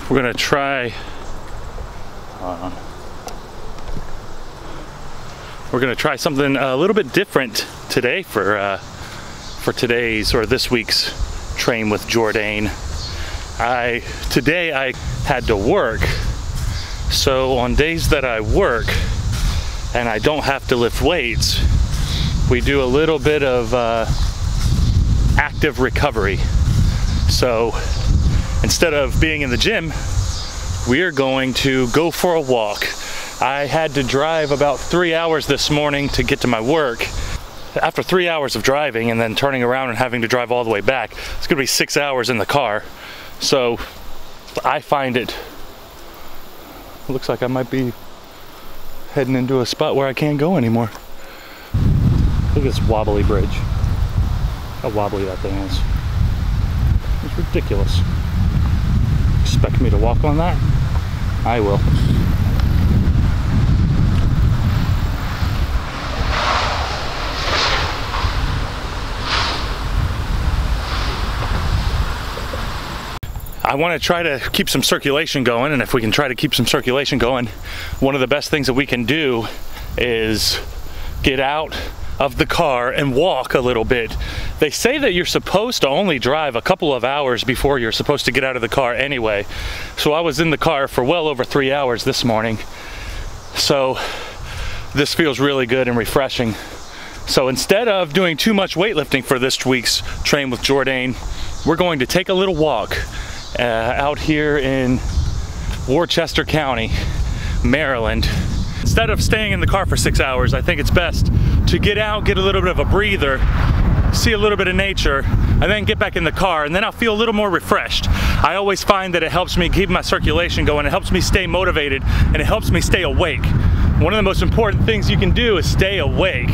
We're gonna try, we're gonna try something a little bit different today for today's or this week's Train with Jordane. Today I had to work, so on days that I work and I don't have to lift weights, we do a little bit of active recovery. So instead of being in the gym, we are going to go for a walk. I had to drive about 3 hours this morning to get to my work. After 3 hours of driving and then turning around and having to drive all the way back, it's gonna be 6 hours in the car. So I find it looks like I might be heading into a spot where I can't go anymore. Look at this wobbly bridge. How wobbly that thing is. It's ridiculous. Expect me to walk on that? I will. I want to try to keep some circulation going, and if we can try to keep some circulation going, one of the best things that we can do is get out of the car and walk a little bit. They say that you're supposed to only drive a couple of hours before you're supposed to get out of the car anyway. So I was in the car for well over 3 hours this morning. So this feels really good and refreshing. So instead of doing too much weightlifting for this week's Train with Jordane, we're going to take a little walk out here in Worcester County, Maryland. Instead of staying in the car for 6 hours, I think it's best to get out, get a little bit of a breather, see a little bit of nature, and then get back in the car, and then I'll feel a little more refreshed. I always find that it helps me keep my circulation going, it helps me stay motivated, and it helps me stay awake. One of the most important things you can do is stay awake.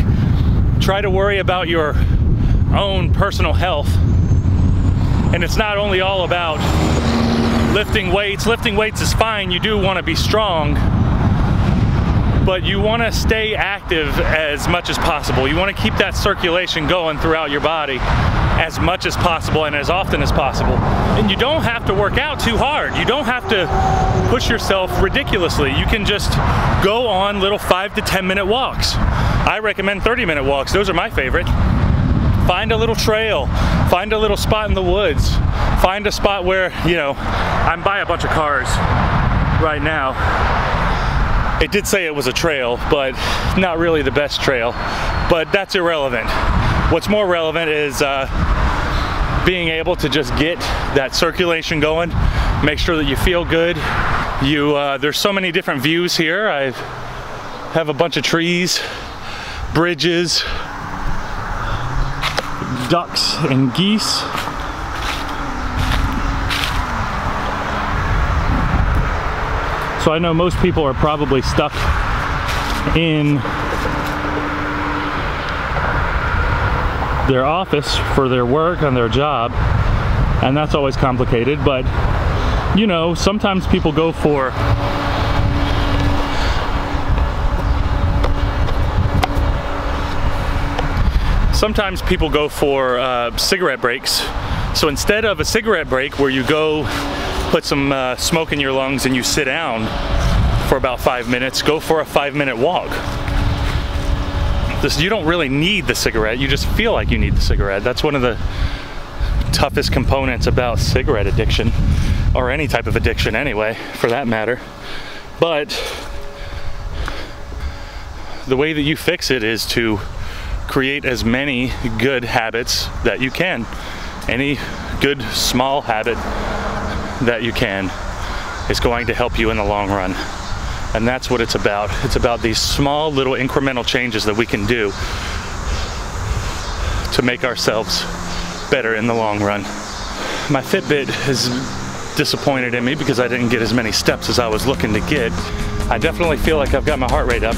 Try to worry about your own personal health. And it's not only all about lifting weights. Lifting weights is fine, you do want to be strong, but you want to stay active as much as possible. You want to keep that circulation going throughout your body as much as possible and as often as possible. And you don't have to work out too hard. You don't have to push yourself ridiculously. You can just go on little 5 to 10 minute walks. I recommend 30-minute walks. Those are my favorite. Find a little trail, find a little spot in the woods, find a spot where, you know, I'm by a bunch of cars right now. It did say it was a trail, but not really the best trail, but that's irrelevant. What's more relevant is being able to just get that circulation going, make sure that you feel good. There's so many different views here. I have a bunch of trees, bridges, ducks and geese. So I know most people are probably stuck in their office for their work and their job, and that's always complicated, but you know, sometimes people go for cigarette breaks. So instead of a cigarette break where you go put some smoke in your lungs and you sit down for about 5 minutes, go for a 5-minute walk. You don't really need the cigarette, you just feel like you need the cigarette. That's one of the toughest components about cigarette addiction, or any type of addiction anyway, for that matter. But the way that you fix it is to create as many good habits that you can. Any good small habit that you can is going to help you in the long run. And that's what it's about. It's about these small little incremental changes that we can do to make ourselves better in the long run. My Fitbit is disappointed in me because I didn't get as many steps as I was looking to get. I definitely feel like I've got my heart rate up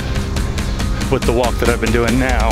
with the walk that I've been doing now.